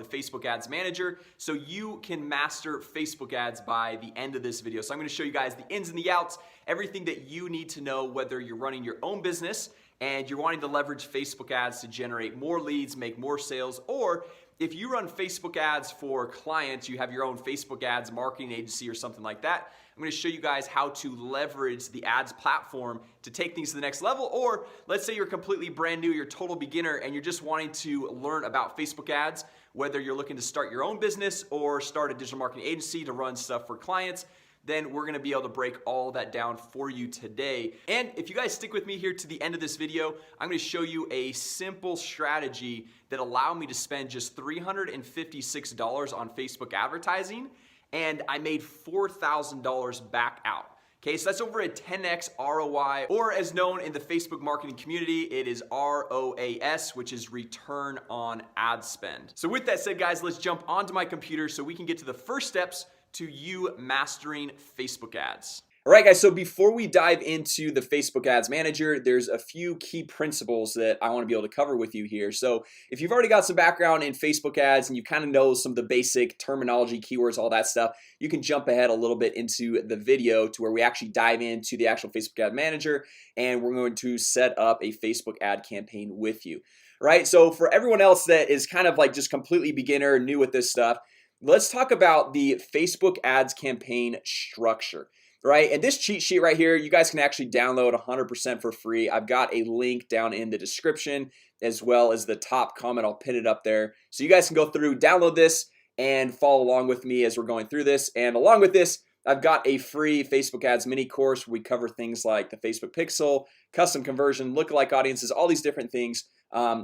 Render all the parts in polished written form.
the Facebook Ads Manager so you can master Facebook ads by the end of this video. So I'm going to show you guys the ins and the outs, everything that you need to know whether you're running your own business and you're wanting to leverage Facebook ads to generate more leads, make more sales, or if you run Facebook ads for clients, you have your own Facebook ads marketing agency or something like that, I'm going to show you guys how to leverage the ads platform to take things to the next level. Or let's say you're completely brand new, you're a total beginner, and you're just wanting to learn about Facebook ads, whether you're looking to start your own business or start a digital marketing agency to run stuff for clients, then we're gonna be able to break all that down for you today. And if you guys stick with me here to the end of this video, I'm gonna show you a simple strategy that allowed me to spend just $356 on Facebook advertising, and I made $4,000 back out. Okay, so that's over a 10x ROI, or as known in the Facebook marketing community, it is ROAS, which is return on ad spend. So with that said, guys, let's jump onto my computer so we can get to the first steps to you mastering Facebook ads. All right, guys, so before we dive into the Facebook Ads Manager, there's a few key principles that I want to be able to cover with you here. So if you've already got some background in Facebook ads and you kind of know some of the basic terminology, keywords, all that stuff, you can jump ahead a little bit into the video to where we actually dive into the actual Facebook Ad Manager, and we're going to set up a Facebook ad campaign with you. All right, so for everyone else that is kind of like just completely beginner, new with this stuff, let's talk about the Facebook ads campaign structure. Right, and this cheat sheet right here, you guys can actually download 100% for free. I've got a link down in the description as well as the top comment. I'll pin it up there so you guys can go through, download this, and follow along with me as we're going through this. And along with this, I've got a free Facebook ads mini course where we cover things like the Facebook pixel, custom conversion, lookalike audiences, all these different things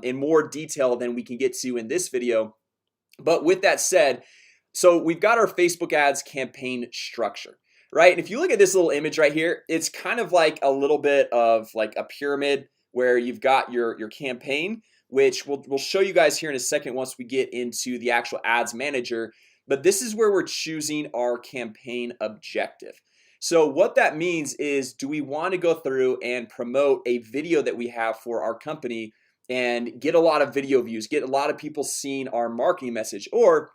in more detail than we can get to in this video. But with that said, so we've got our Facebook ads campaign structure. Right, and if you look at this little image right here, it's kind of like a little bit of like a pyramid where you've got your campaign, which we'll show you guys here in a second once we get into the actual ads manager. But this is where we're choosing our campaign objective. So what that means is, do we want to go through and promote a video that we have for our company and get a lot of video views, get a lot of people seeing our marketing message? Or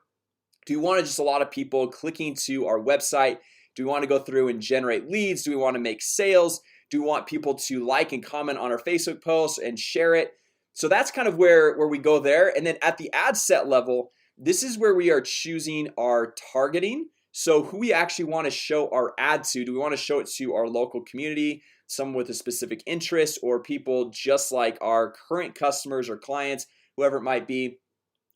do we want just a lot of people clicking to our website? Do we want to go through and generate leads? Do we want to make sales? Do we want people to like and comment on our Facebook posts and share it? So that's kind of where we go there. And then at the ad set level, this is where we are choosing our targeting. So who we actually want to show our ad to. Do we want to show it to our local community, someone with a specific interest, or people just like our current customers or clients, whoever it might be?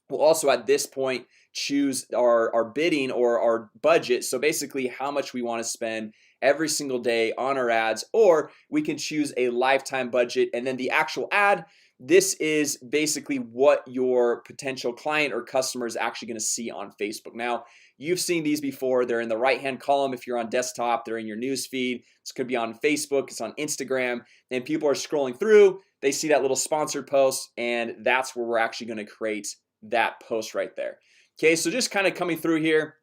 We'll also at this point choose our bidding or our budget. So basically how much we want to spend every single day on our ads, or we can choose a lifetime budget. And then the actual ad, this is basically what your potential client or customer is actually going to see on Facebook. Now, you've seen these before. They're in the right-hand column. If you're on desktop, they're in your news feed. It's going to be on Facebook, it's on Instagram, and people are scrolling through. They see that little sponsored post, and that's where we're actually going to create that post right there. Okay, so just kind of coming through here,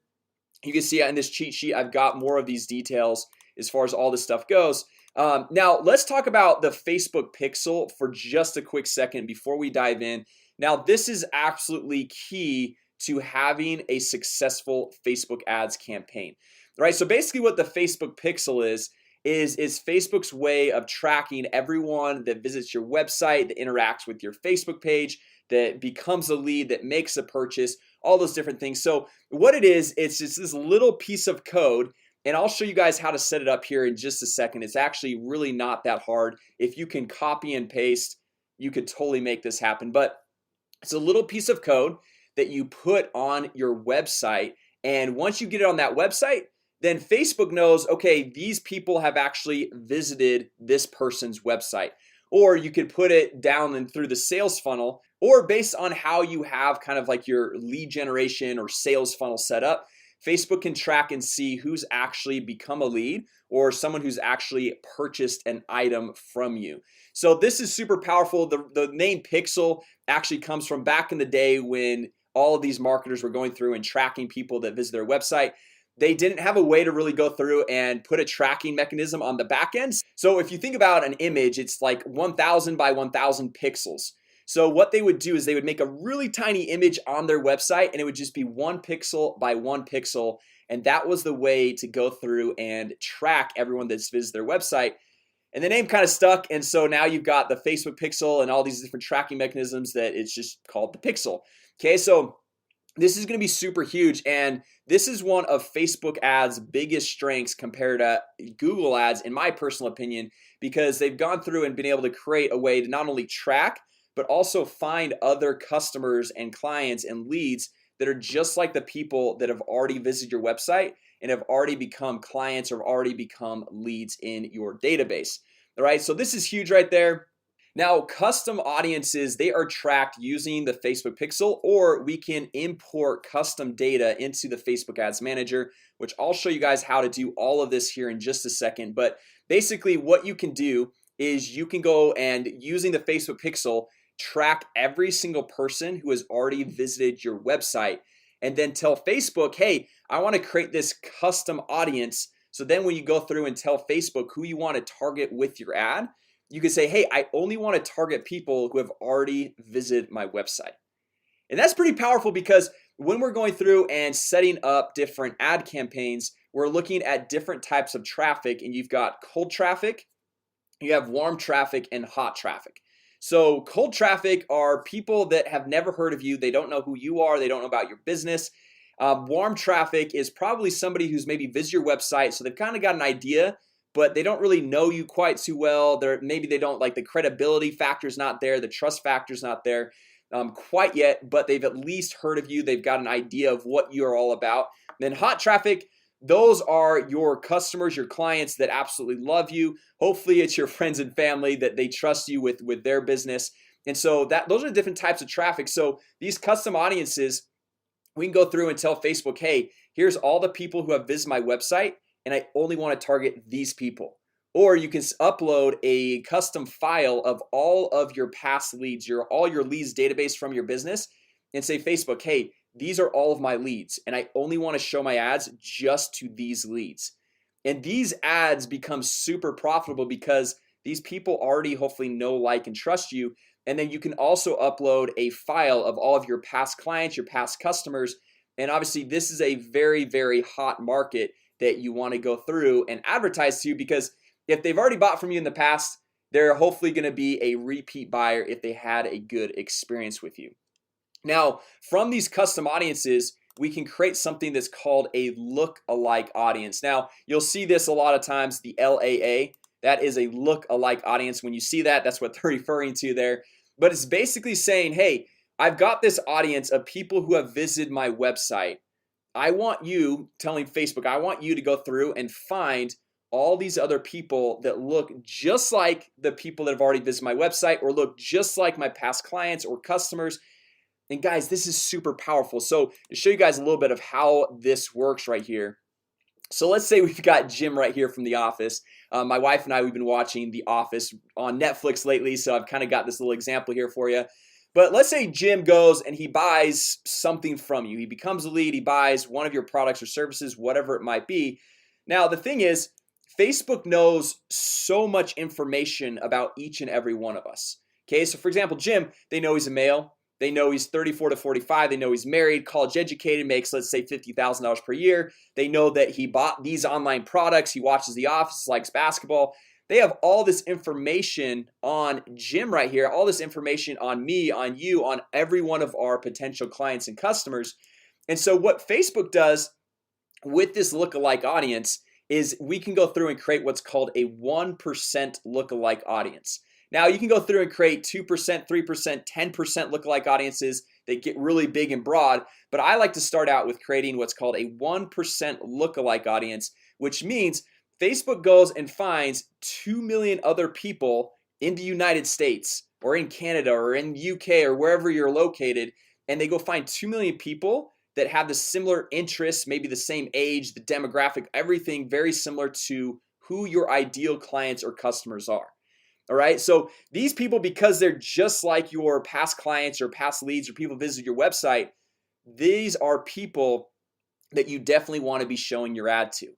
you can see in this cheat sheet I've got more of these details as far as all this stuff goes. Now let's talk about the Facebook pixel for just a quick second before we dive in. Now this is absolutely key to having a successful Facebook ads campaign. Right, so basically what the Facebook pixel is Facebook's way of tracking everyone that visits your website, that interacts with your Facebook page, that becomes a lead, that makes a purchase, all those different things. So what it is, it's just this little piece of code, and I'll show you guys how to set it up here in just a second. It's actually really not that hard. If you can copy and paste, you could totally make this happen. But it's a little piece of code that you put on your website, and once you get it on that website, then Facebook knows, okay, these people have actually visited this person's website. Or you could put it down and through the sales funnel, or based on how you have kind of like your lead generation or sales funnel set up, Facebook can track and see who's actually become a lead or someone who's actually purchased an item from you. So this is super powerful. The name Pixel actually comes from back in the day when all of these marketers were going through and tracking people that visit their website. They didn't have a way to really go through and put a tracking mechanism on the back end. So if you think about an image, it's like 1,000 by 1,000 pixels. So what they would do is they would make a really tiny image on their website, and it would just be 1 pixel by 1 pixel. And that was the way to go through and track everyone that's visited their website. And the name kind of stuck, and so now you've got the Facebook pixel and all these different tracking mechanisms that it's just called the pixel. Okay, so this is going to be super huge, and this is one of Facebook ads biggest strengths compared to Google ads, in my personal opinion, because they've gone through and been able to create a way to not only track but also find other customers and clients and leads that are just like the people that have already visited your website and have already become clients or have already become leads in your database. All right, so this is huge right there. Now, custom audiences, they are tracked using the Facebook pixel, or we can import custom data into the Facebook Ads Manager, which I'll show you guys how to do all of this here in just a second. But basically what you can do is you can go and, using the Facebook pixel, track every single person who has already visited your website, and then tell Facebook, hey, I want to create this custom audience. So then when you go through and tell Facebook who you want to target with your ad, you can say, hey, I only want to target people who have already visited my website. And that's pretty powerful, because when we're going through and setting up different ad campaigns, we're looking at different types of traffic, and you've got cold traffic, you have warm traffic, and hot traffic. So cold traffic are people that have never heard of you. They don't know who you are. They don't know about your business. Warm traffic is probably somebody who's maybe visited your website, so they've kind of got an idea, but they don't really know you quite too well. Maybe they don't like, the credibility factor's not there, the trust factor's not there quite yet, but they've at least heard of you. They've got an idea of what you're all about. Then hot traffic, those are your customers, your clients that absolutely love you. Hopefully it's your friends and family that they trust you with their business. And so those are different types of traffic. So these custom audiences, we can go through and tell Facebook, hey, here's all the people who have visited my website, and I only want to target these people. Or you can upload a custom file of all of your past leads, all your leads database from your business, and say, Facebook, hey, these are all of my leads, and I only want to show my ads just to these leads. And these ads become super profitable because these people already hopefully know, like, and trust you. And then you can also upload a file of all of your past clients, your past customers. And obviously this is a very, very hot market that you want to go through and advertise to, because if they've already bought from you in the past, they're hopefully going to be a repeat buyer if they had a good experience with you. Now, from these custom audiences, we can create something that's called a look-alike audience. Now, you'll see this a lot of times, the LAA. That is a look-alike audience. When you see that, that's what they're referring to there. But it's basically saying, hey, I've got this audience of people who have visited my website. I want you, telling Facebook, I want you to go through and find all these other people that look just like the people that have already visited my website, or look just like my past clients or customers. And guys, this is super powerful. So to show you guys a little bit of how this works right here. So let's say we've got Jim right here from The Office. My wife and I, we've been watching The Office on Netflix lately, so I've kind of got this little example here for you. But let's say Jim goes and he buys something from you. He becomes a lead, he buys one of your products or services, whatever it might be. Now, the thing is, Facebook knows so much information about each and every one of us. Okay, so for example, Jim, they know he's a male. They know he's 34 to 45. They know he's married, college educated, makes, let's say, $50,000 per year. They know that he bought these online products. He watches The Office, likes basketball. They have all this information on Jim right here, all this information on me, on you, on every one of our potential clients and customers. And so what Facebook does with this lookalike audience is we can go through and create what's called a 1% lookalike audience. Now you can go through and create 2%, 3%, 10% lookalike audiences that get really big and broad, but I like to start out with creating what's called a 1% lookalike audience, which means Facebook goes and finds 2 million other people in the United States or in Canada or in UK or wherever you're located, and they go find 2 million people that have the similar interests, maybe the same age, the demographic, everything very similar to who your ideal clients or customers are. All right, so these people, because they're just like your past clients or past leads or people visit your website, these are people that you definitely want to be showing your ad to.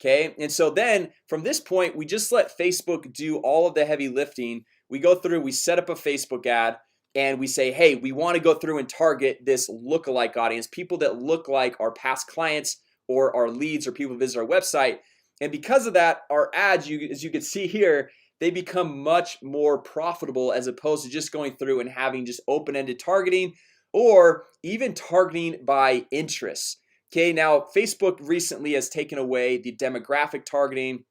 Okay, and so then from this point, we just let Facebook do all of the heavy lifting. We go through, we set up a Facebook ad, and we say, hey, we want to go through and target this lookalike audience, people that look like our past clients or our leads or people who visit our website. And because of that, our ads, as you can see here, they become much more profitable as opposed to just going through and having just open-ended targeting or even targeting by interests. Okay, now Facebook recently has taken away the demographic targeting.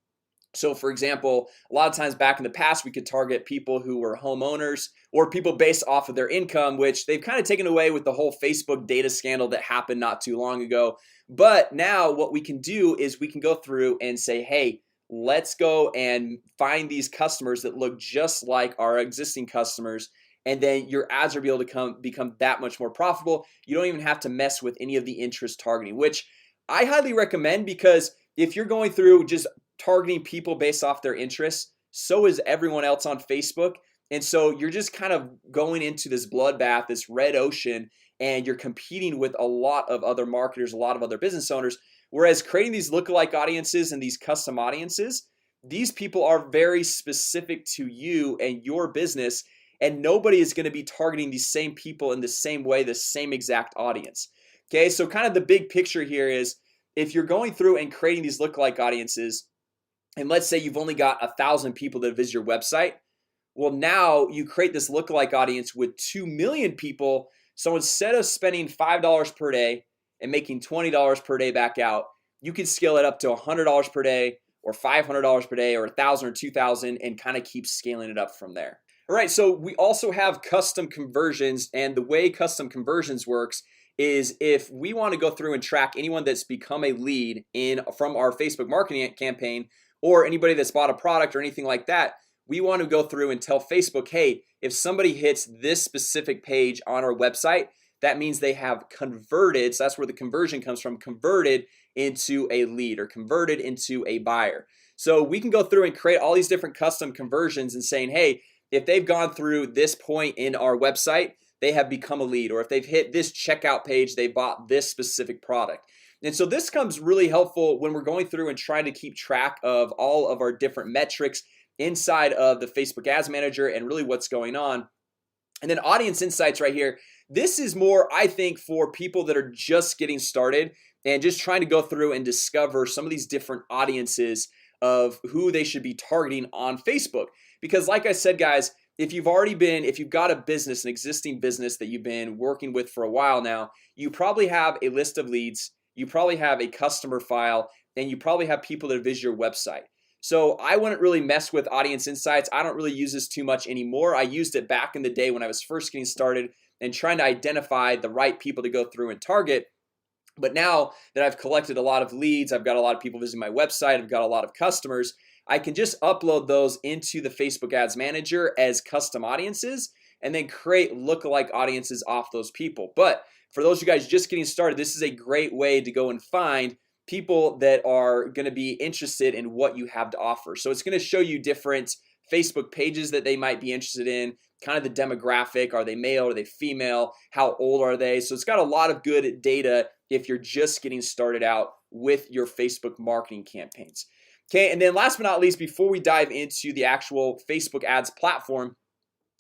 So for example, a lot of times back in the past, we could target people who were homeowners or people based off of their income, which they've kind of taken away with the whole Facebook data scandal that happened not too long ago. But now what we can do is we can go through and say, hey, let's go and find these customers that look just like our existing customers, and then your ads are able to become that much more profitable. You don't even have to mess with any of the interest targeting, which I highly recommend, because if you're going through just targeting people based off their interests, so is everyone else on Facebook. And so you're just kind of going into this bloodbath, this red ocean, and you're competing with a lot of other marketers, a lot of other business owners. Whereas creating these lookalike audiences and these custom audiences, these people are very specific to you and your business, and nobody is going to be targeting these same people in the same way, the same exact audience. Okay, so kind of the big picture here is, if you're going through and creating these lookalike audiences, and let's say you've only got 1,000 people that visit your website, well, now you create this lookalike audience with 2 million people. So instead of spending $5 per day and making $20 per day back out, you can scale it up to $100 per day or $500 per day or 1,000 or 2,000 and kind of keep scaling it up from there. All right, so we also have custom conversions, and the way custom conversions works is if we want to go through and track anyone that's become a lead from our Facebook marketing campaign, or anybody that's bought a product or anything like that, we want to go through and tell Facebook, hey, if somebody hits this specific page on our website, that means they have converted. So that's where the conversion comes from, converted into a lead or converted into a buyer. So we can go through and create all these different custom conversions and saying, hey, if they've gone through this point in our website, they have become a lead, or if they've hit this checkout page, they bought this specific product. And so this comes really helpful when we're going through and trying to keep track of all of our different metrics inside of the Facebook Ads Manager and really what's going on. And then Audience Insights right here, this is more, I think, for people that are just getting started and just trying to go through and discover some of these different audiences of who they should be targeting on Facebook. Because like I said, guys, if you've got a business, an existing business that you've been working with for a while now, you probably have a list of leads, you probably have a customer file, and you probably have people that visit your website. So I wouldn't really mess with Audience Insights. I don't really use this too much anymore. I used it back in the day when I was first getting started and trying to identify the right people to go through and target. But now that I've collected a lot of leads, I've got a lot of people visiting my website, I've got a lot of customers, I can just upload those into the Facebook Ads Manager as custom audiences and then create lookalike audiences off those people. But for those of you guys just getting started, this is a great way to go and find people that are going to be interested in what you have to offer. So it's going to show you different Facebook pages that they might be interested in, kind of the demographic. Are they male? Are they female? How old are they? So it's got a lot of good data if you're just getting started out with your Facebook marketing campaigns. Okay, and then last but not least, before we dive into the actual Facebook ads platform,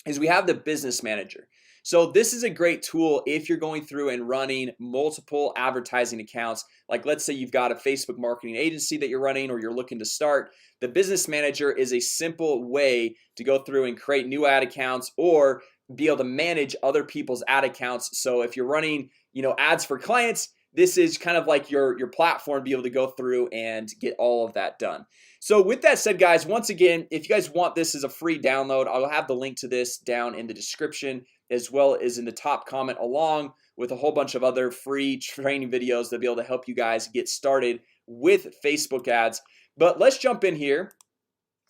is we have the Business Manager. So this is a great tool if you're going through and running multiple advertising accounts. Like let's say you've got a Facebook marketing agency that you're running or you're looking to start. The Business Manager is a simple way to go through and create new ad accounts or be able to manage other people's ad accounts. So if you're running, ads for clients, this is kind of like your platform to be able to go through and get all of that done. So with that said, guys, once again, if you guys want this as a free download, I'll have the link to this down in the description as well as in the top comment, along with a whole bunch of other free training videos that'll be able to help you guys get started with Facebook ads. But let's jump in here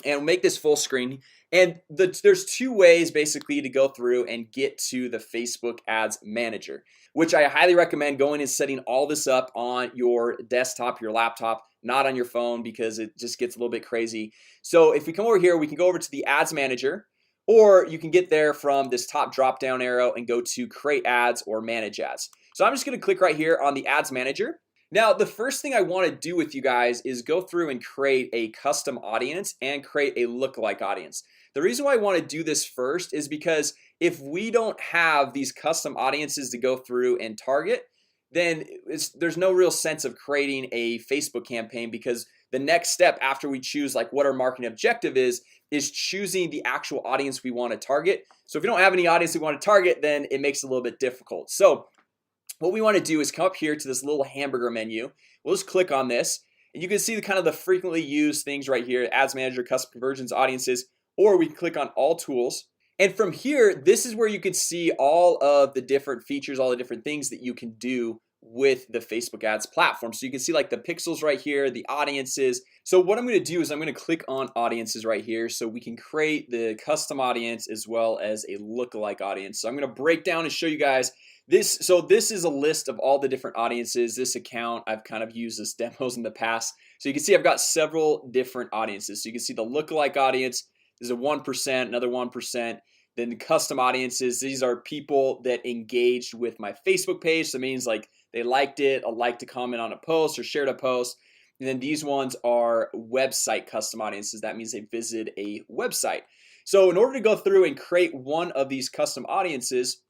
and make this full screen. And there's two ways basically to go through and get to the Facebook Ads Manager, which I highly recommend going and setting all this up on your desktop, your laptop, not on your phone, because it just gets a little bit crazy. So if we come over here, we can go over to the Ads Manager, or you can get there from this top drop down arrow and go to create ads or manage ads. So I'm just going to click right here on the Ads Manager. Now, the first thing I want to do with you guys is go through and create a custom audience and create a lookalike audience. The reason why I want to do this first is because if we don't have these custom audiences to go through and target, then there's no real sense of creating a Facebook campaign, because the next step after we choose like what our marketing objective is choosing the actual audience we want to target. So if you don't have any audience we want to target, then it makes it a little bit difficult. So what we want to do is come up here to this little hamburger menu. We'll just click on this and you can see the kind of the frequently used things right here: Ads Manager, Custom Conversions, Audiences. Or we can click on All Tools, and from here this is where you can see all of the different features, all the different things that you can do with the Facebook ads platform. So you can see like the pixels right here, the audiences. So what I'm going to do is I'm going to click on audiences right here so we can create the custom audience as well as a lookalike audience. So I'm going to break down and show you guys this. So this is a list of all the different audiences. This account I've kind of used as demos in the past. So you can see I've got several different audiences. So you can see the lookalike audience is a 1%, another 1%. Then the custom audiences, these are people that engaged with my Facebook page. So it means like they liked it, liked to comment on a post or shared a post. And then these ones are website custom audiences. That means they visited a website. So in order to go through and create one of these custom audiences,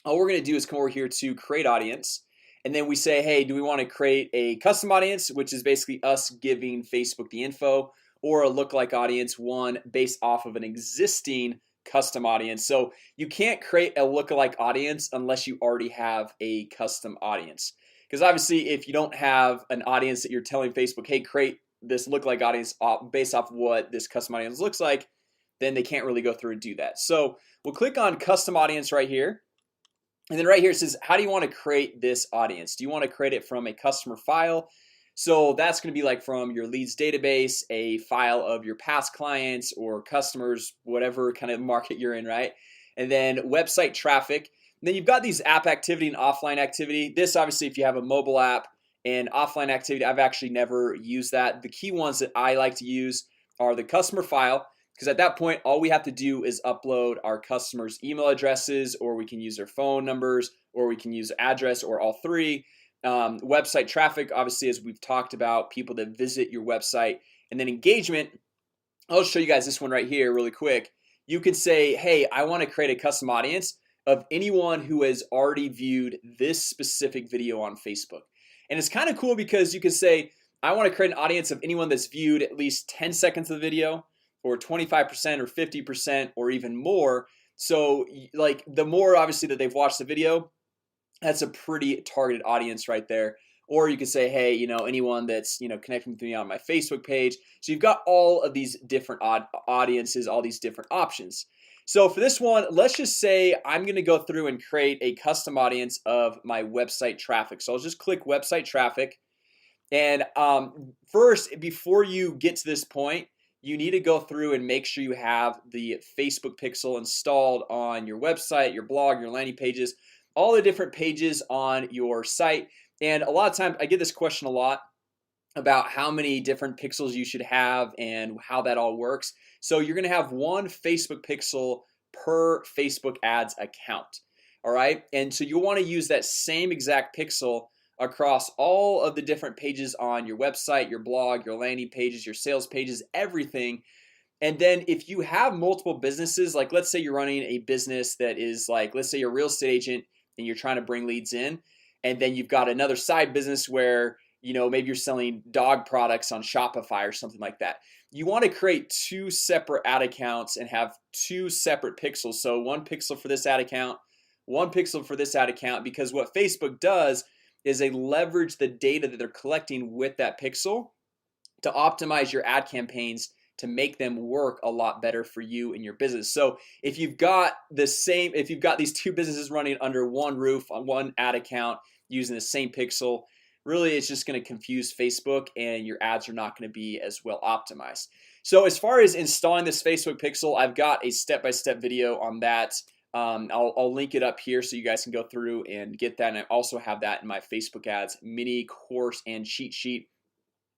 all we're going to do is come over here to create audience. And then we say, hey, do we want to create a custom audience, which is basically us giving Facebook the info, or a lookalike audience, one based off of an existing custom audience. So you can't create a lookalike audience unless you already have a custom audience, because obviously if you don't have an audience that you're telling Facebook, hey, create this lookalike audience based off what this custom audience looks like, then they can't really go through and do that. So we'll click on custom audience right here, and then right here it says, how do you want to create this audience? Do you want to create it from a customer file? So that's going to be like from your leads database, a file of your past clients or customers, whatever kind of market you're in, right? And then website traffic. And then you've got these app activity and offline activity. This obviously if you have a mobile app. And offline activity, I've actually never used that. The key ones that I like to use are the customer file, because at that point all we have to do is upload our customers' email addresses, or we can use their phone numbers, or we can use address, or all three. Website traffic, obviously, as we've talked about, people that visit your website. And then engagement, I'll show you guys this one right here really quick. You can say, hey, I want to create a custom audience of anyone who has already viewed this specific video on Facebook. And it's kind of cool because you can say, I want to create an audience of anyone that's viewed at least 10 seconds of the video, or 25% or 50% or even more. So like the more obviously that they've watched the video, that's a pretty targeted audience right there. Or you could say, hey, anyone that's connecting with me on my Facebook page. So you've got all of these different audiences, all these different options. So for this one, let's just say I'm going to go through and create a custom audience of my website traffic. So I'll just click website traffic. And first, before you get to this point, you need to go through and make sure you have the Facebook pixel installed on your website, your blog, your landing pages, all the different pages on your site. And a lot of times I get this question a lot about how many different pixels you should have and how that all works. So you're gonna have one Facebook pixel per Facebook ads account. All right, and so you'll want to use that same exact pixel across all of the different pages on your website, your blog, your landing pages, your sales pages, everything. And then if you have multiple businesses, like let's say you're running a business that is like, let's say you're a real estate agent and you're trying to bring leads in, and then you've got another side business where maybe you're selling dog products on Shopify or something like that. You want to create two separate ad accounts and have two separate pixels. So one pixel for this ad account, one pixel for this ad account, because what Facebook does is they leverage the data that they're collecting with that pixel to optimize your ad campaigns to make them work a lot better for you and your business. So if you've got these two businesses running under one roof on one ad account using the same pixel, really it's just going to confuse Facebook and your ads are not going to be as well optimized. So as far as installing this Facebook pixel, I've got a step-by-step video on that. I'll link it up here so you guys can go through and get that. And I also have that in my Facebook ads mini course and cheat sheet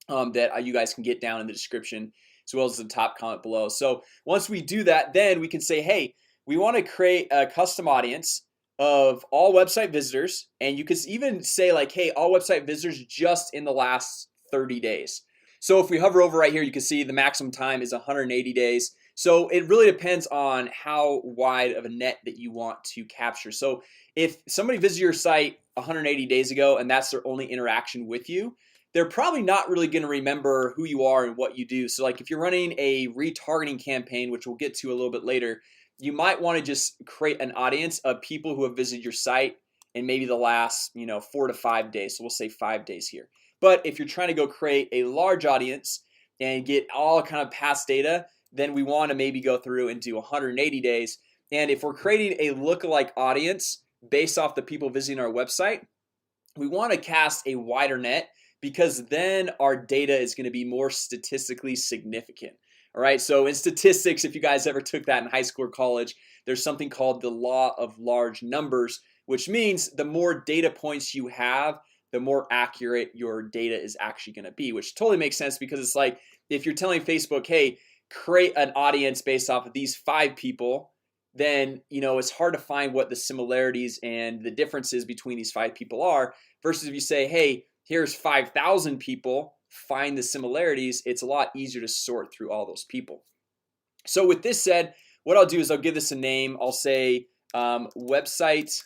that you guys can get down in the description, as well as the top comment below. So once we do that, then we can say, hey, we want to create a custom audience of all website visitors, and you could even say like, hey, all website visitors just in the last 30 days. So if we hover over right here, you can see the maximum time is 180 days. So it really depends on how wide of a net that you want to capture. So if somebody visited your site 180 days ago and that's their only interaction with you, they're probably not really going to remember who you are and what you do. So like if you're running a retargeting campaign, which we'll get to a little bit later, you might want to just create an audience of people who have visited your site in maybe the last 4 to 5 days. So we'll say 5 days here. But if you're trying to go create a large audience and get all kind of past data, then we want to maybe go through and do 180 days. And if we're creating a lookalike audience based off the people visiting our website, we want to cast a wider net, because then our data is going to be more statistically significant. All right, so in statistics, if you guys ever took that in high school or college, there's something called the law of large numbers, which means the more data points you have, the more accurate your data is actually going to be, which totally makes sense, because it's like if you're telling Facebook, hey, create an audience based off of these 5 people, then it's hard to find what the similarities and the differences between these 5 people are, versus if you say, hey, here's 5,000 people, find the similarities. It's a lot easier to sort through all those people. So with this said, what I'll do is I'll give this a name. I'll say website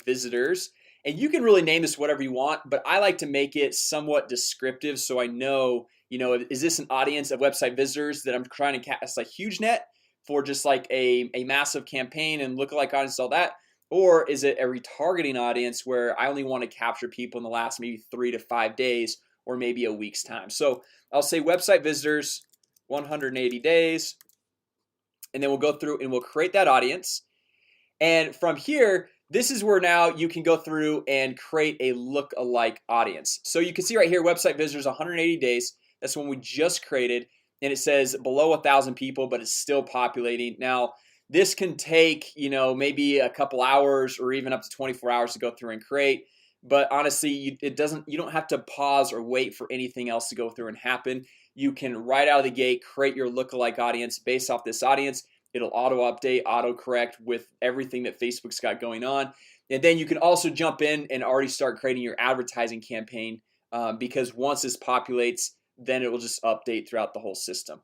visitors, and you can really name this whatever you want, but I like to make it somewhat descriptive, so I know, is this an audience of website visitors that I'm trying to cast a huge net for, just like a massive campaign and lookalike audience, all that, or is it a retargeting audience where I only want to capture people in the last maybe 3 to 5 days or maybe a week's time. So I'll say website visitors 180 days, and then we'll go through and we'll create that audience. And from here, this is where now you can go through and create a lookalike audience. So you can see right here, website visitors 180 days. That's when we just created, and it says below 1,000 people, but it's still populating. Now this can take maybe a couple hours or even up to 24 hours to go through and create. But honestly, you don't have to pause or wait for anything else to go through and happen. You can right out of the gate create your lookalike audience based off this audience. It'll auto update, auto correct with everything that Facebook's got going on. And then you can also jump in and already start creating your advertising campaign, because once this populates, then it will just update throughout the whole system.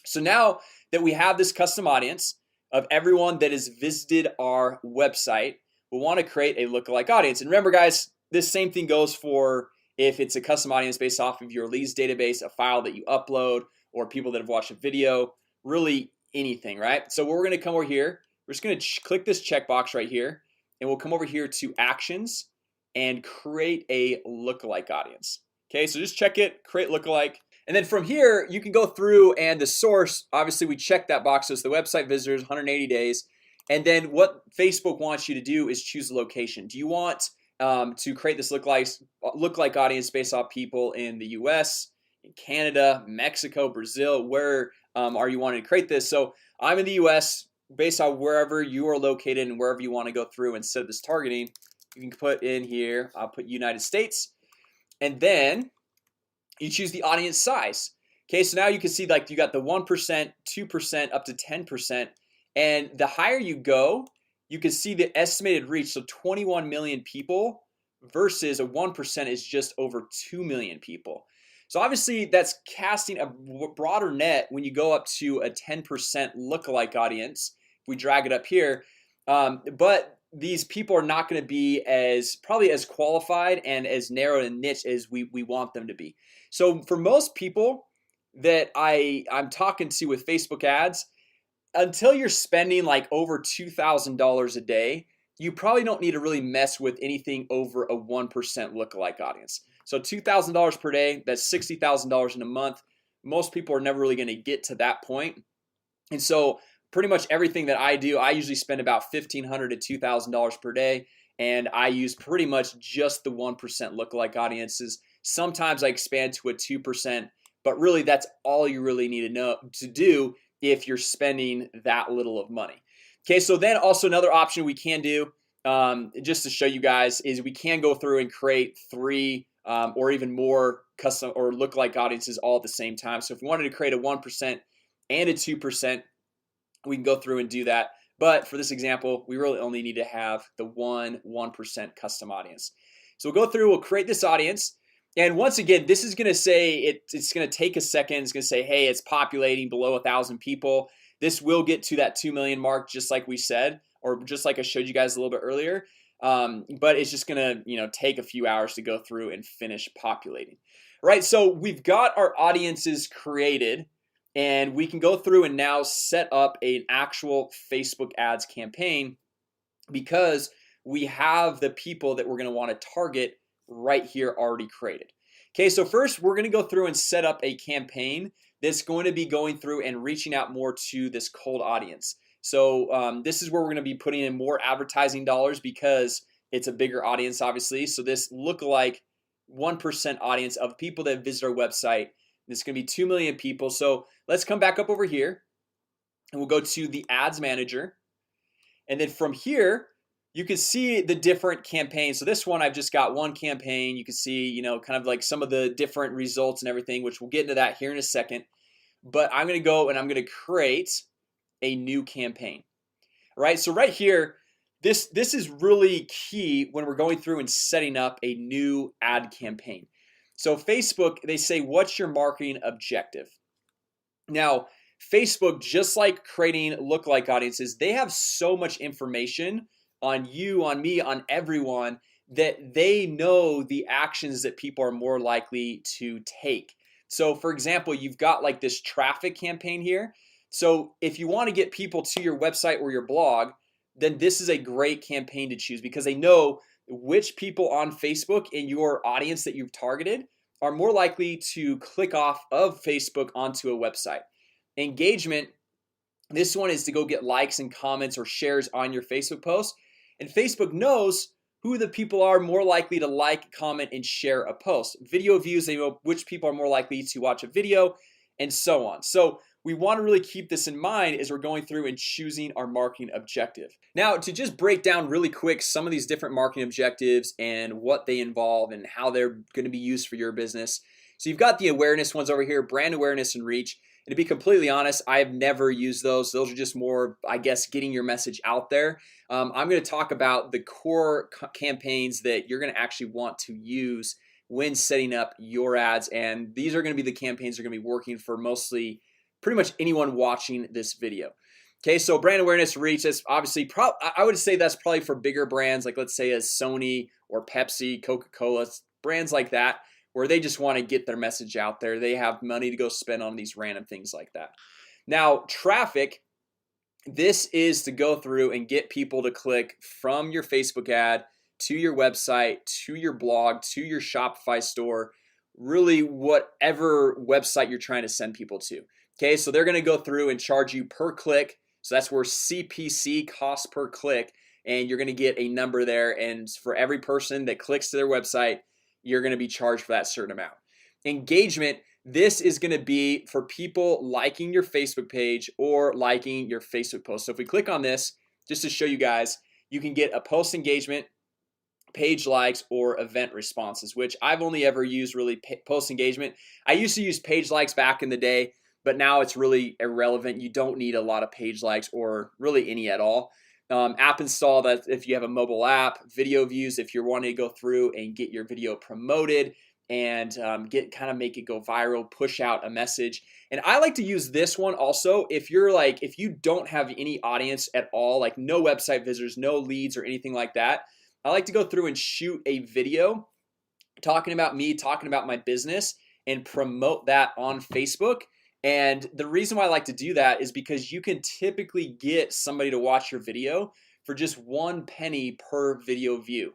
So now that we have this custom audience of everyone that has visited our website, we want to create a lookalike audience. And remember guys, this same thing goes for if it's a custom audience based off of your leads database, a file that you upload, or people that have watched a video, really anything, right? So we're going to come over here, we're just going to click this checkbox right here, and we'll come over here to actions and create a lookalike audience. Okay, so just check it, create lookalike. And then from here, you can go through, and the source, obviously we check that box, so it's the website visitors 180 days. And then what Facebook wants you to do is choose a location. Do you want to create this lookalike audience based off people in the US, in Canada, Mexico, Brazil? Where are you wanting to create this? So I'm in the US. Based on wherever you are located and wherever you want to go through and set this targeting, you can put in here, I'll put United States, and then you choose the audience size. Okay, so now you can see like you got the 1%, 2%, up to 10%. And the higher you go, you can see the estimated reach. So 21 million people versus a 1% is just over 2 million people. So obviously that's casting a broader net when you go up to a 10% lookalike audience. If we drag it up here, but these people are not going to be probably as qualified and as narrow and niche as we want them to be. So for most people that I'm talking to with Facebook ads, until you're spending like over $2,000 a day, you probably don't need to really mess with anything over a 1% lookalike audience. So $2,000 per day, that's $60,000 in a month. Most people are never really going to get to that point. And so pretty much everything that I do, I usually spend about $1,500 to $2,000 per day, and I use pretty much just the 1% lookalike audiences. Sometimes I expand to a 2%, but really that's all you really need to do if you're spending that little of money. Okay, so then also another option we can do, just to show you guys, is we can go through and create 3 or even more custom or lookalike audiences all at the same time. So if we wanted to create a 1% and a 2%, we can go through and do that. but for this example, we really only need to have the 1% custom audience. So we'll go through, we'll create this audience. And once again, this is gonna say it's gonna take a second. It's gonna say, hey, it's populating below 1,000 people. This will get to that 2 million mark, just like we said, or just like I showed you guys a little bit earlier. But it's just gonna, take a few hours to go through and finish populating. Right, so we've got our audiences created, and we can go through and now set up an actual Facebook ads campaign because we have the people that we're gonna want to target right here already created. Okay, so first we're gonna go through and set up a campaign that's going to be going through and reaching out more to this cold audience. So this is where we're gonna be putting in more advertising dollars because it's a bigger audience, obviously. So this lookalike 1% audience of people that visit our website, this is gonna be 2 million people. So let's come back up over here and we'll go to the ads manager. And then from here, you can see the different campaigns. So this one, I've just got one campaign. You can see, kind of like some of the different results and everything, which we'll get into that here in a second. But I'm gonna go and I'm gonna create a new campaign. All right, so right here, this is really key when we're going through and setting up a new ad campaign. So Facebook, they say, what's your marketing objective? Now, Facebook, just like creating lookalike audiences, they have so much information on you, on me, on everyone, that they know the actions that people are more likely to take. So for example, you've got like this traffic campaign here. So if you want to get people to your website or your blog, then this is a great campaign to choose because they know which people on Facebook in your audience that you've targeted are more likely to click off of Facebook onto a website. Engagement, this one is to go get likes and comments or shares on your Facebook post. And Facebook knows who the people are more likely to like, comment, and share a post. Video views, they know which people are more likely to watch a video, and so on. So we want to really keep this in mind as we're going through and choosing our marketing objective. Now, to just break down really quick some of these different marketing objectives and what they involve and how they're going to be used for your business. So you've got the awareness ones over here, brand awareness and reach. And to be completely honest, I have never used those. Those are just more, I guess, getting your message out there. I'm going to talk about the core campaigns that you're going to actually want to use when setting up your ads. And these are going to be the campaigns that are going to be working for mostly pretty much anyone watching this video. Okay, so brand awareness reach is obviously I would say that's probably for bigger brands, like let's say as Sony or Pepsi, Coca-Cola, brands like that, where they just want to get their message out there. They have money to go spend on these random things like that. Now, traffic, this is to go through and get people to click from your Facebook ad to your website, to your blog, to your Shopify store, really whatever website you're trying to send people to. Okay, so they're gonna go through and charge you per click. So that's where CPC, cost per click, and you're gonna get a number there. And for every person that clicks to their website, you're gonna be charged for that certain amount. Engagement, this is gonna be for people liking your Facebook page or liking your Facebook post. So if we click on this, just to show you guys, you can get a post engagement, page likes, or event responses, which I've only ever used really post engagement. I used to use page likes back in the day, but now it's really irrelevant. You don't need a lot of page likes or really any at all. App install, that if you have a mobile app. Video views, if you're wanting to go through and get your video promoted and make it go viral, push out a message. And I like to use this one also if you don't have any audience at all, like no website visitors, no leads or anything like that. I like to go through and shoot a video talking about me, talking about my business, and promote that on Facebook. And the reason why I like to do that is because you can typically get somebody to watch your video for just 1 penny per video view.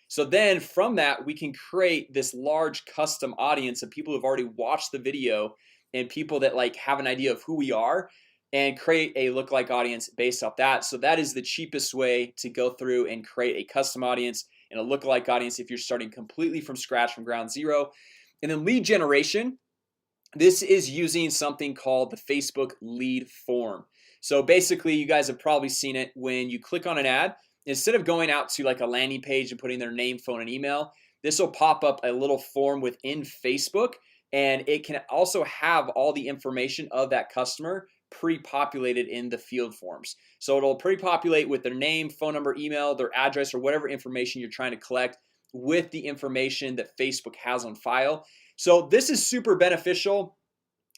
So then from that, we can create this large custom audience of people who've already watched the video and people that have an idea of who we are, and create a lookalike audience based off that. So that is the cheapest way to go through and create a custom audience and a lookalike audience if you're starting completely from scratch, from ground zero. And then lead generation, this is using something called the Facebook lead form. So basically, you guys have probably seen it when you click on an ad. Instead of going out to like a landing page and putting their name, phone, and email, this will pop up a little form within Facebook, and it can also have all the information of that customer pre-populated in the field forms. So it'll pre-populate with their name, phone number, email, their address, or whatever information you're trying to collect with the information that Facebook has on file. So this is super beneficial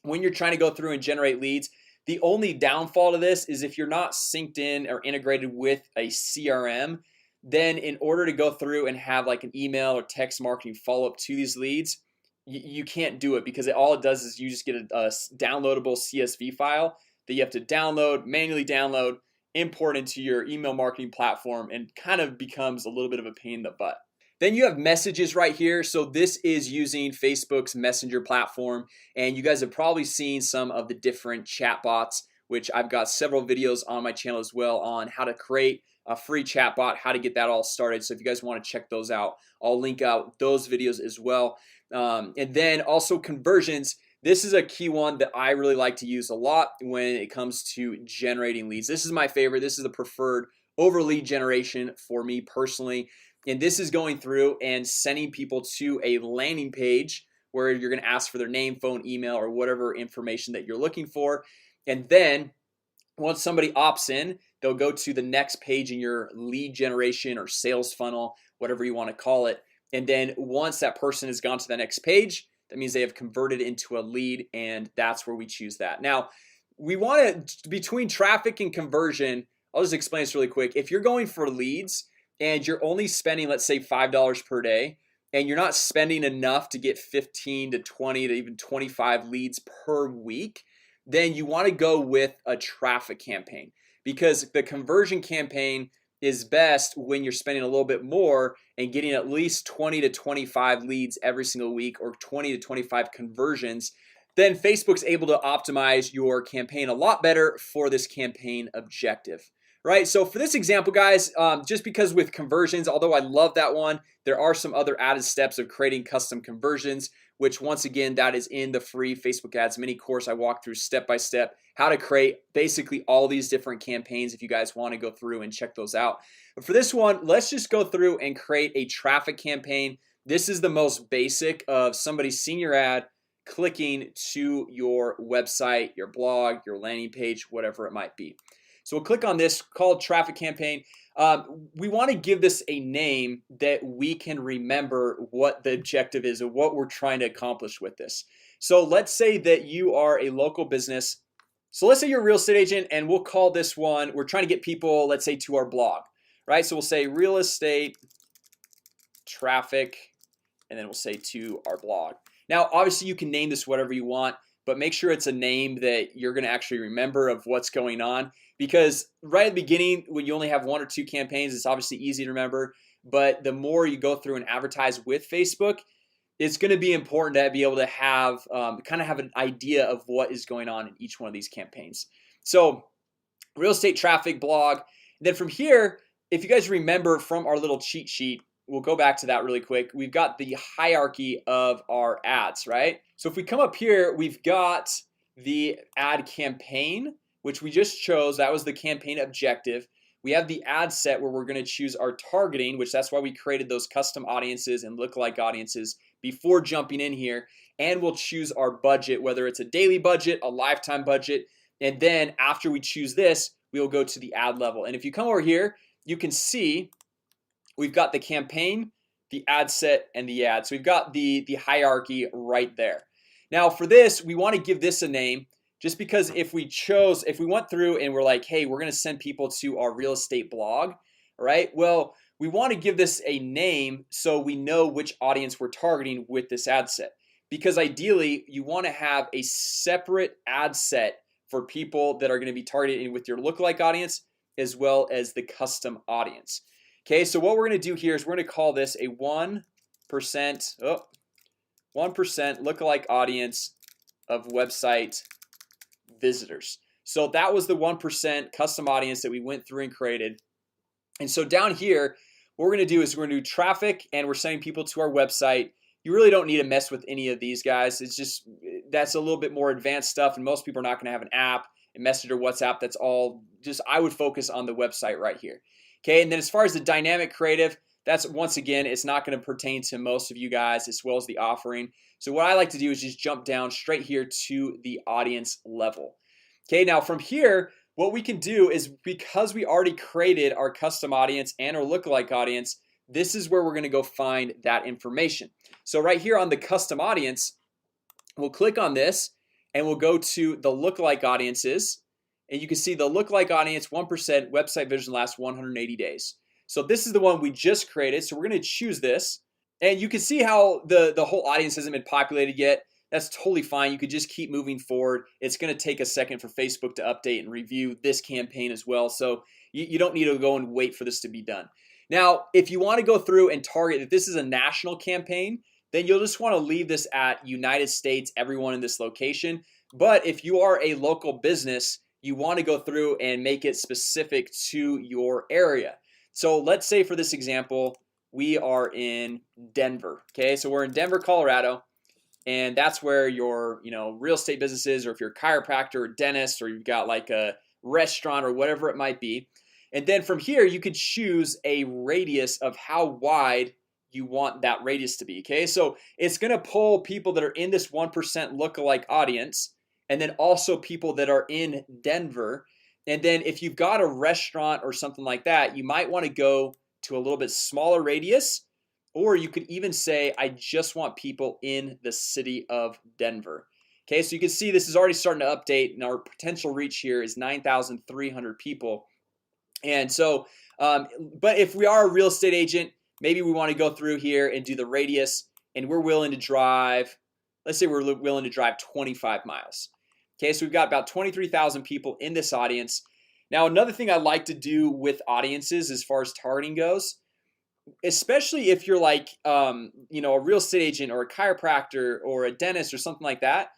when you're trying to go through and generate leads. The only downfall to this is if you're not synced in or integrated with a CRM, then in order to go through and have like an email or text marketing follow-up to these leads, you can't do it, because all it does is you just get a downloadable CSV file that you have to download, manually download, import into your email marketing platform, and kind of becomes a little bit of a pain in the butt. Then you have messages right here. So this is using Facebook's Messenger platform, and you guys have probably seen some of the different chatbots, which I've got several videos on my channel as well on how to create a free chatbot, how to get that all started. So if you guys want to check those out, I'll link out those videos as well. And then also conversions. This is a key one that I really like to use a lot when it comes to generating leads. This is my favorite. This is the preferred over lead generation for me personally. And this is going through and sending people to a landing page where you're going to ask for their name, phone, email, or whatever information that you're looking for. And then once somebody opts in, they'll go to the next page in your lead generation or sales funnel, whatever you want to call it. And then once that person has gone to the next page, that means they have converted into a lead, and that's where we choose that. Now, we want to, between traffic and conversion, I'll just explain this really quick. If you're going for leads and you're only spending, let's say, $5 per day, and you're not spending enough to get 15 to 20 to even 25 leads per week, then you want to go with a traffic campaign, because the conversion campaign is best when you're spending a little bit more and getting at least 20 to 25 leads every single week, or 20 to 25 conversions. Then Facebook's able to optimize your campaign a lot better for this campaign objective, right? So for this example, guys, just because with conversions, although I love that one, there are some other added steps of creating custom conversions, which once again, that is in the free Facebook ads mini course. I walk through step by step how to create basically all these different campaigns if you guys want to go through and check those out. But for this one, let's just go through and create a traffic campaign. This is the most basic of somebody seeing your ad, clicking to your website, your blog, your landing page, whatever it might be. So we'll click on this called traffic campaign. We want to give this a name that we can remember what the objective is and what we're trying to accomplish with this. So let's say that you are a local business. So let's say you're a real estate agent, and we'll call this one, we're trying to get people, let's say, to our blog, right? So we'll say real estate traffic, and then we'll say to our blog. Now, obviously you can name this whatever you want, but make sure it's a name that you're going to actually remember of what's going on, because right at the beginning, when you only have 1 or 2 campaigns, it's obviously easy to remember. But the more you go through and advertise with Facebook, it's going to be important to be able to have kind of have an idea of what is going on in each one of these campaigns. So real estate traffic, blog. And then from here, if you guys remember from our little cheat sheet, we'll go back to that really quick. We've got the hierarchy of our ads, right? So if we come up here, we've got the ad campaign, which we just chose. That was the campaign objective. We have the ad set where we're going to choose our targeting, which that's why we created those custom audiences and lookalike audiences before jumping in here. And we'll choose our budget, whether it's a daily budget, a lifetime budget. And then after we choose this, we will go to the ad level. And if you come over here, you can see we've got the campaign, the ad set, and the ad. So we've got the hierarchy right there. Now for this, we want to give this a name, just because if we went through and we're like, hey, we're going to send people to our real estate blog, right? Well, we want to give this a name so we know which audience we're targeting with this ad set, because ideally you want to have a separate ad set for people that are going to be targeted with your lookalike audience as well as the custom audience. Okay, so what we're going to do here is we're going to call this a 1% lookalike audience of website visitors. So that was the 1% custom audience that we went through and created. And so down here, what we're going to do is we're going to do traffic, and we're sending people to our website. You really don't need to mess with any of these guys. It's just, that's a little bit more advanced stuff, and most people are not going to have an app, a Messenger, WhatsApp. That's all just, I would focus on the website right here. Okay, and then as far as the dynamic creative, that's, once again, it's not going to pertain to most of you guys as well as the offering. So what I like to do is just jump down straight here to the audience level. Okay, now from here, what we can do is, because we already created our custom audience and our lookalike audience, this is where we're gonna go find that information. So right here on the custom audience, we'll click on this and we'll go to the lookalike audiences, and you can see the lookalike audience 1% website vision lasts 180 days. So this is the one we just created. So we're gonna choose this, and you can see how the whole audience hasn't been populated yet. That's totally fine. You could just keep moving forward. It's gonna take a second for Facebook to update and review this campaign as well. So you don't need to go and wait for this to be done. Now, if you want to go through and target, if this is a national campaign, then you'll just want to leave this at United States, everyone in this location. But if you are a local business, you want to go through and make it specific to your area. So let's say for this example, we are in Denver. Okay, so we're in Denver, Colorado, and that's where your real estate business is, or if you're a chiropractor or dentist, or you've got like a restaurant or whatever it might be. And then from here, you could choose a radius of how wide you want that radius to be. Okay, so it's gonna pull people that are in this 1% lookalike audience, and then also people that are in Denver. And then if you've got a restaurant or something like that, you might want to go to a little bit smaller radius, or you could even say, I just want people in the city of Denver. Okay, so you can see this is already starting to update, and our potential reach here is 9,300 people. And so but if we are a real estate agent, maybe we want to go through here and do the radius, and we're willing to drive, let's say we're willing to drive 25 miles. Okay, so we've got about 23,000 people in this audience. Now, another thing I like to do with audiences as far as targeting goes, especially if you're like a real estate agent or a chiropractor or a dentist or something like that,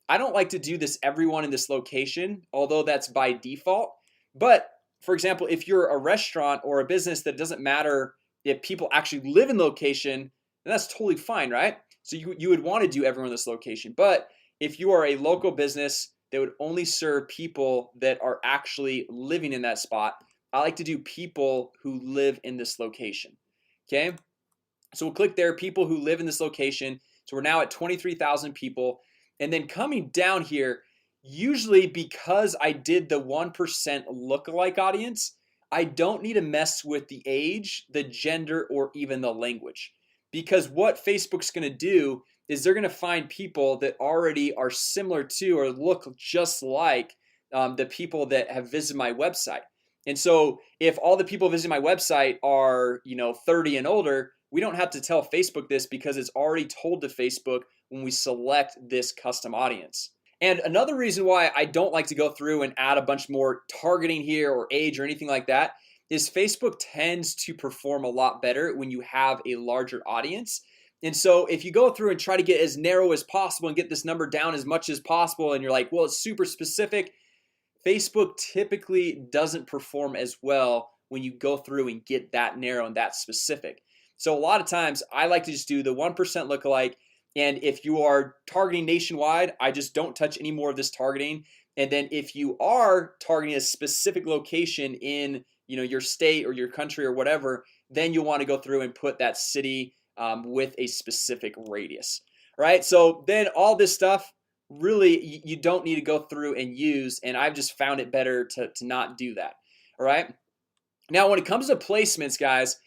I don't like to do this everyone in this location, although that's by default. But for example, if you're a restaurant or a business, that doesn't matter if people actually live in location, then that's totally fine, right? So you would want to do everyone in this location. But if you are a local business that would only serve people that are actually living in that spot, I like to do people who live in this location. Okay, so we'll click there, people who live in this location. So we're now at 23,000 people. And then coming down here, usually because I did the 1% lookalike audience, I don't need to mess with the age, the gender, or even the language. Because what Facebook's gonna do is they're gonna find people that already are similar to or look just like the people that have visited my website. And so if all the people visiting my website are 30 and older, we don't have to tell Facebook this, because it's already told to Facebook when we select this custom audience. And another reason why I don't like to go through and add a bunch more targeting here or age or anything like that is Facebook tends to perform a lot better when you have a larger audience. And so if you go through and try to get as narrow as possible and get this number down as much as possible, and you're like, well, it's super specific, Facebook typically doesn't perform as well when you go through and get that narrow and that specific. So a lot of times I like to just do the 1% lookalike. And if you are targeting nationwide, I just don't touch any more of this targeting. And then if you are targeting a specific location in your state or your country or whatever, then you'll want to go through and put that city with a specific radius. All right, so then all this stuff really you don't need to go through and use, and I've just found it better to not do that. All right, now when it comes to placements, guys,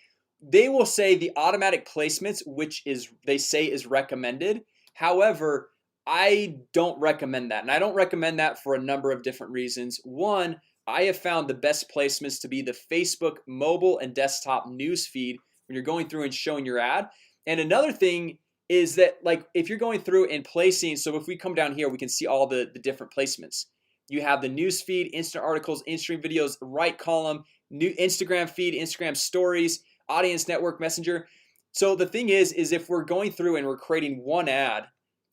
they will say the automatic placements, which is they say is recommended. However, I don't recommend that, and I don't recommend that for a number of different reasons. One, I have found the best placements to be the Facebook mobile and desktop news feed when you're going through and showing your ad. And another thing is that, like, if you're going through and placing, so if we come down here, we can see all the different placements. You have the news feed, instant articles, in-stream videos, right column, new Instagram feed, Instagram stories, audience network, messenger. So the thing is if we're going through and we're creating one ad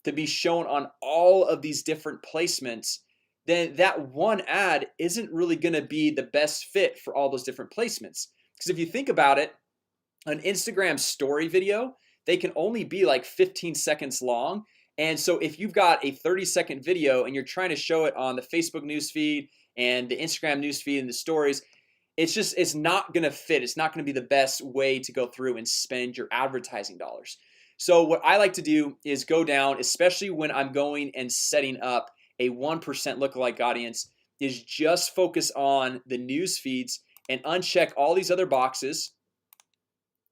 to be shown on all of these different placements, then that one ad isn't really going to be the best fit for all those different placements. Because if you think about it, an Instagram story video, they can only be like 15 seconds long. And so if you've got a 30-second video and you're trying to show it on the Facebook newsfeed and the Instagram newsfeed and the stories, it's not gonna fit. It's not gonna be the best way to go through and spend your advertising dollars. So what I like to do is go down, especially when I'm going and setting up a 1% lookalike audience, is just focus on the news feeds and uncheck all these other boxes.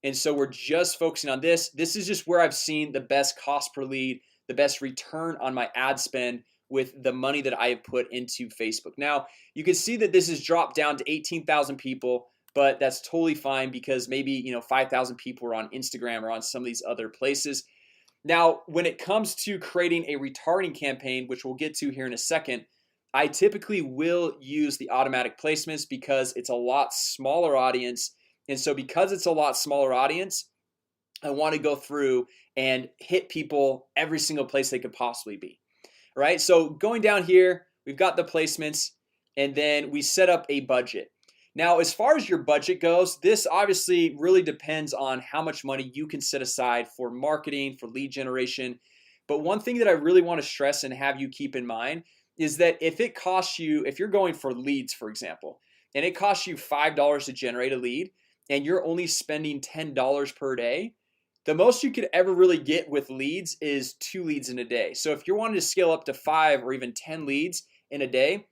And so we're just focusing on this. This is just where I've seen the best cost per lead, the best return on my ad spend with the money that I have put into Facebook. Now you can see that this has dropped down to 18,000 people, but that's totally fine because maybe 5,000 people are on Instagram or on some of these other places. Now when it comes to creating a retargeting campaign, which we'll get to here in a second, I typically will use the automatic placements because it's a lot smaller audience. And so because it's a lot smaller audience, I want to go through and hit people every single place they could possibly be. All right, so going down here, we've got the placements, and then we set up a budget. Now as far as your budget goes, this obviously really depends on how much money you can set aside for marketing, for lead generation. But one thing that I really want to stress and have you keep in mind is that if it costs you, if you're going for leads, for example, and it costs you $5 to generate a lead and you're only spending $10 per day, the most you could ever really get with leads is 2 leads in a day. So if you're wanting to scale up to 5 or even 10 leads in a day,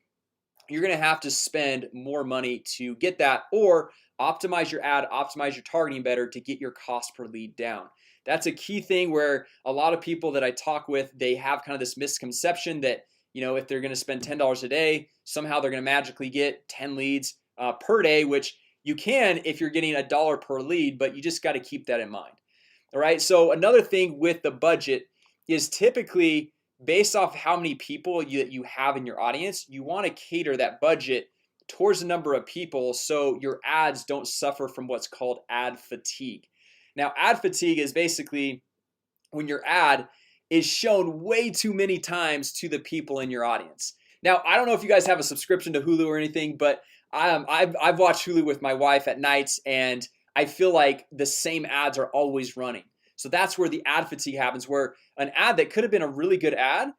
you're gonna have to spend more money to get that, or optimize your ad, optimize your targeting better to get your cost per lead down. That's a key thing where a lot of people that I talk with, they have kind of this misconception that if they're gonna spend $10 a day, somehow they're gonna magically get 10 leads per day, which you can if you're getting $1 per lead, but you just got to keep that in mind. All right, so another thing with the budget is typically based off how many people you have in your audience. You want to cater that budget towards the number of people so your ads don't suffer from what's called ad fatigue. Now ad fatigue is basically when your ad is shown way too many times to the people in your audience. Now I don't know if you guys have a subscription to Hulu or anything, but I've watched Hulu with my wife at nights, and I feel like the same ads are always running. So that's where the ad fatigue happens, where an ad that could have been a really good ad,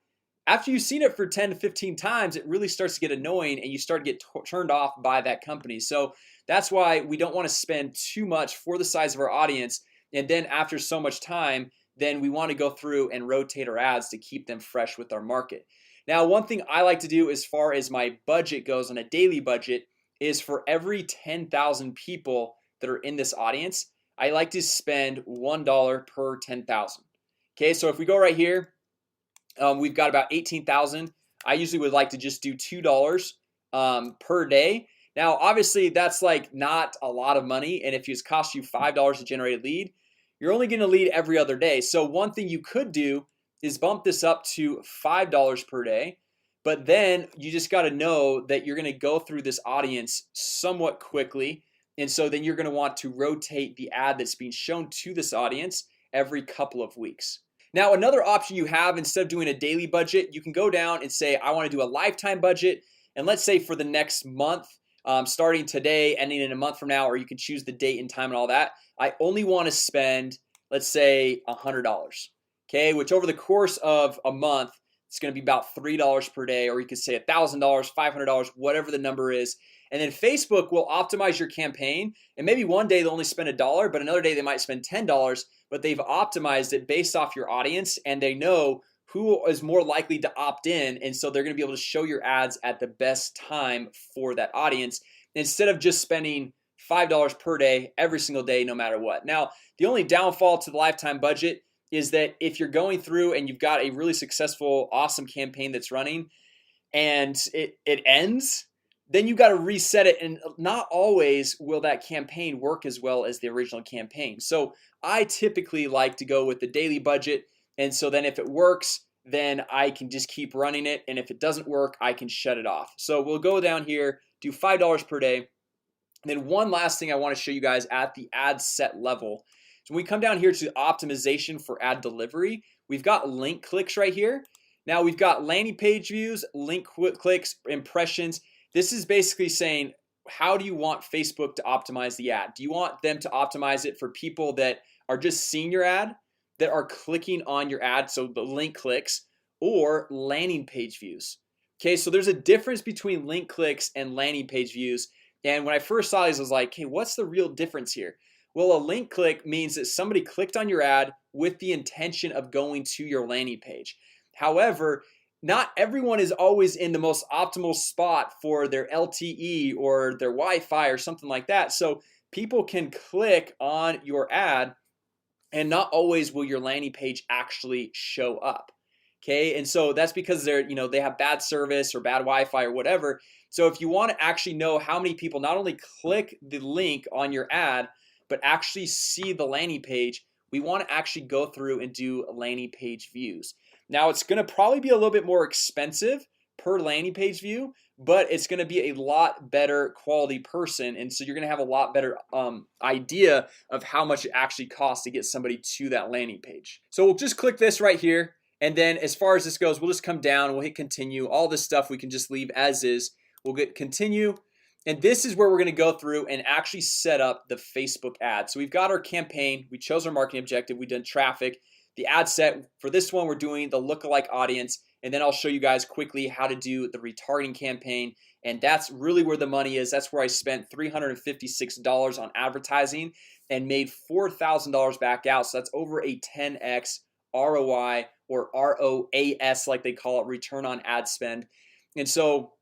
after you've seen it for 10 to 15 times, it really starts to get annoying and you start to get turned off by that company. So that's why we don't want to spend too much for the size of our audience. And then after so much time, then we want to go through and rotate our ads to keep them fresh with our market. Now, one thing I like to do as far as my budget goes on a daily budget is for every 10,000 people that are in this audience, I like to spend $1 per 10,000. Okay, so if we go right here, we've got about 18,000. I usually would like to just do $2 per day. Now obviously that's like not a lot of money, and if it's cost you $5 to generate a lead, you're only going to lead every other day. So one thing you could do is bump this up to $5 per day, but then you just got to know that you're going to go through this audience somewhat quickly. And so then you're going to want to rotate the ad that's being shown to this audience every couple of weeks. Now another option you have, instead of doing a daily budget, you can go down and say I want to do a lifetime budget. And let's say for the next month, starting today, ending in a month from now, or you can choose the date and time and all that, I only want to spend, let's say $100. Okay, which over the course of a month, it's going to be about $3 per day, or you could say $1,000, $500, whatever the number is. And then Facebook will optimize your campaign, and maybe one day they'll only spend $1, but another day they might spend $10, but they've optimized it based off your audience, and they know who is more likely to opt in. And so they're going to be able to show your ads at the best time for that audience, instead of just spending $5 per day every single day, no matter what. Now, the only downfall to the lifetime budget is that if you're going through and you've got a really successful, awesome campaign that's running and it ends, then you got to reset it, and not always will that campaign work as well as the original campaign. So I typically like to go with the daily budget, and so then if it works, then I can just keep running it, and if it doesn't work, I can shut it off. So we'll go down here, do $5 per day. And then one last thing I want to show you guys at the ad set level. So when we come down here to optimization for ad delivery, we've got link clicks right here. Now we've got landing page views, link clicks, impressions. This is basically saying, how do you want Facebook to optimize the ad? Do you want them to optimize it for people that are just seeing your ad, that are clicking on your ad, so the link clicks, or landing page views? Okay, so there's a difference between link clicks and landing page views. And when I first saw these, I was like, hey, what's the real difference here? Well, a link click means that somebody clicked on your ad with the intention of going to your landing page. However, not everyone is always in the most optimal spot for their LTE or their Wi-Fi or something like that. So people can click on your ad and not always will your landing page actually show up. Okay, and so that's because they're, they have bad service or bad Wi-Fi or whatever. So if you want to actually know how many people not only click the link on your ad, but actually see the landing page, we want to actually go through and do landing page views. Now it's going to probably be a little bit more expensive per landing page view, but it's going to be a lot better quality person, and so you're going to have a lot better idea of how much it actually costs to get somebody to that landing page. So we'll just click this right here, and then as far as this goes, we'll just come down, we'll hit continue. All this stuff we can just leave as is. We'll get continue, and this is where we're going to go through and actually set up the Facebook ad. So we've got our campaign, we chose our marketing objective, we've done traffic, the ad set. For this one, we're doing the lookalike audience, and then I'll show you guys quickly how to do the retargeting campaign. And that's really where the money is. That's where I spent $356 on advertising and made $4,000 back out. So that's over a 10x ROI, or ROAS like they call it, return on ad spend. And so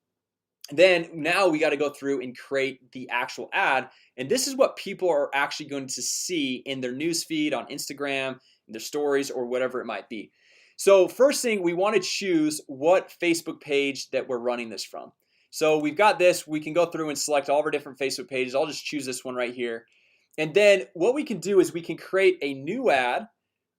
then now we got to go through and create the actual ad, and this is what people are actually going to see in their news feed on Instagram, in their stories, or whatever it might be. So first thing, we want to choose what Facebook page that we're running this from. So we've got this, we can go through and select all of our different Facebook pages. I'll just choose this one right here. And then what we can do is we can create a new ad,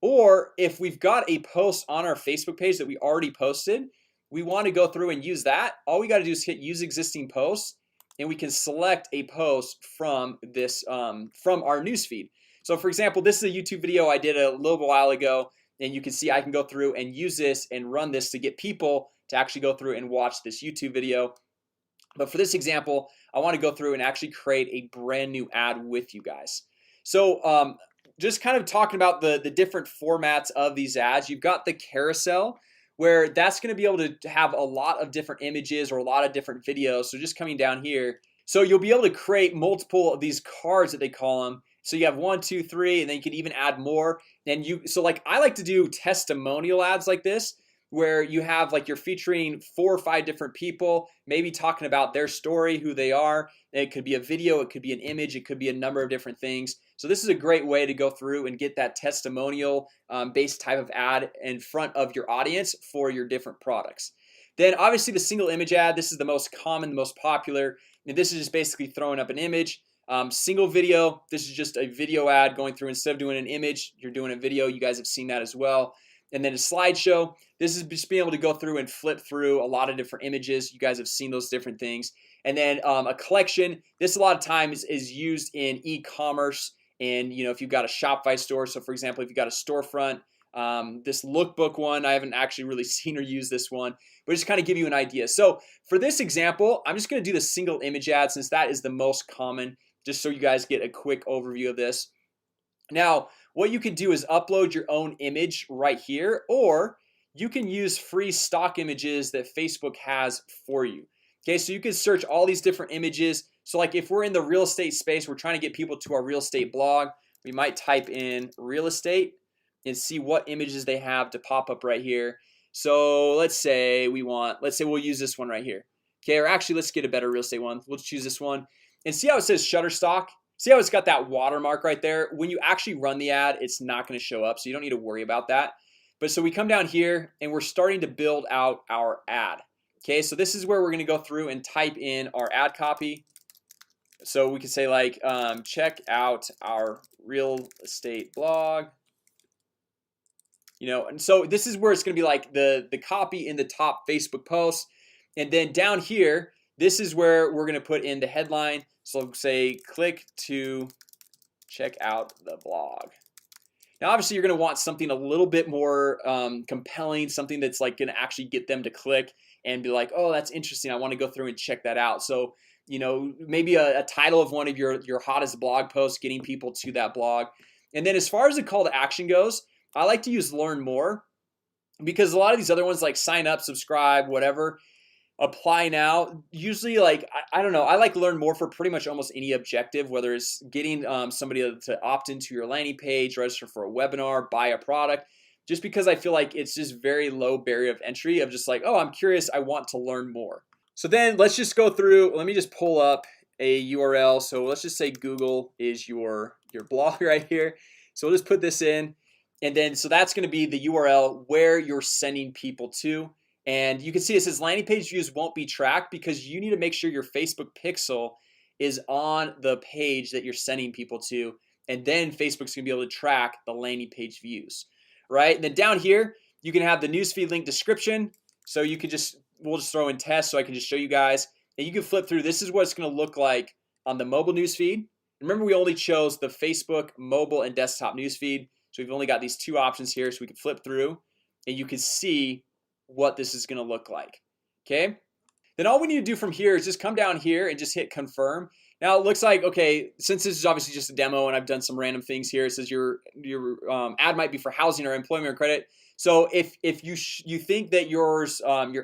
or if we've got a post on our Facebook page that we already posted, we want to go through and use that. All we got to do is hit use existing posts, and we can select a post from this from our newsfeed. So for example, this is a YouTube video I did a little while ago, and you can see I can go through and use this and run this to get people to actually go through and watch this YouTube video. But for this example, I want to go through and actually create a brand new ad with you guys. So just kind of talking about the different formats of these ads. You've got the carousel, where that's going to be able to have a lot of different images or a lot of different videos. So just coming down here, so you'll be able to create multiple of these cards that they call them. So you have 1, 2, 3, and then you can even add more. And so like I like to do testimonial ads like this, where you have like you're featuring 4 or 5 different people, maybe talking about their story, who they are. It could be a video, it could be an image, it could be a number of different things. So this is a great way to go through and get that testimonial based type of ad in front of your audience for your different products. Then obviously the single image ad, this is the most common, the most popular, and this is just basically throwing up an image. Single video, this is just a video ad going through. Instead of doing an image, you're doing a video. You guys have seen that as well. And then a slideshow, this is just being able to go through and flip through a lot of different images. You guys have seen those different things. And then a collection, this a lot of times is used in e-commerce. And if you've got a Shopify store, so for example, if you've got a storefront, this lookbook one, I haven't actually really seen or used this one, but just kind of give you an idea. So for this example, I'm just going to do the single image ad, since that is the most common, just so you guys get a quick overview of this. Now what you can do is upload your own image right here, or you can use free stock images that Facebook has for you. Okay, so you can search all these different images. So like if we're in the real estate space, we're trying to get people to our real estate blog, we might type in real estate and see what images they have to pop up right here. So let's say we'll use this one right here. Okay, or actually let's get a better real estate one. We'll choose this one and see how it says Shutterstock. See how it's got that watermark right there? When you actually run the ad, it's not going to show up, so you don't need to worry about that. But so we come down here and we're starting to build out our ad. Okay, so this is where we're going to go through and type in our ad copy. So we could say like check out our real estate blog. And so this is where it's going to be like the copy in the top Facebook post. And then down here, this is where we're going to put in the headline. So say click to check out the blog. Now obviously you're going to want something a little bit more compelling, something that's like going to actually get them to click and be like, oh, that's interesting, I want to go through and check that out. So maybe a title of one of your hottest blog posts, getting people to that blog. And then as far as the call to action goes, I like to use learn more, because a lot of these other ones like sign up, subscribe, whatever, apply now, usually like I don't know, I like learn more for pretty much almost any objective, whether it's getting somebody to opt into your landing page, register for a webinar, buy a product. just because I feel like it's just very low barrier of entry of just like, oh, I'm curious, I want to learn more. So then let's just go through, let me just pull up a URL. So let's just say Google is your blog right here. So we'll just put this in, and then so that's going to be the URL where you're sending people to. And you can see it says landing page views won't be tracked because you need to make sure your Facebook pixel is on the page that you're sending people to, and then Facebook's gonna be able to track the landing page views, right? And then down here you can have the newsfeed link description. So you can just, we'll just throw in test so I can just show you guys, and you can flip through. This is what it's gonna look like on the mobile newsfeed. Remember, we only chose the Facebook mobile and desktop newsfeed, so we've only got these two options here. So we can flip through and you can see what this is gonna look like. Okay, then all we need to do from here is just come down here and just hit confirm. Now it looks like, okay, since this is obviously just a demo and I've done some random things here, it says your ad might be for housing or employment or credit. So if you think that your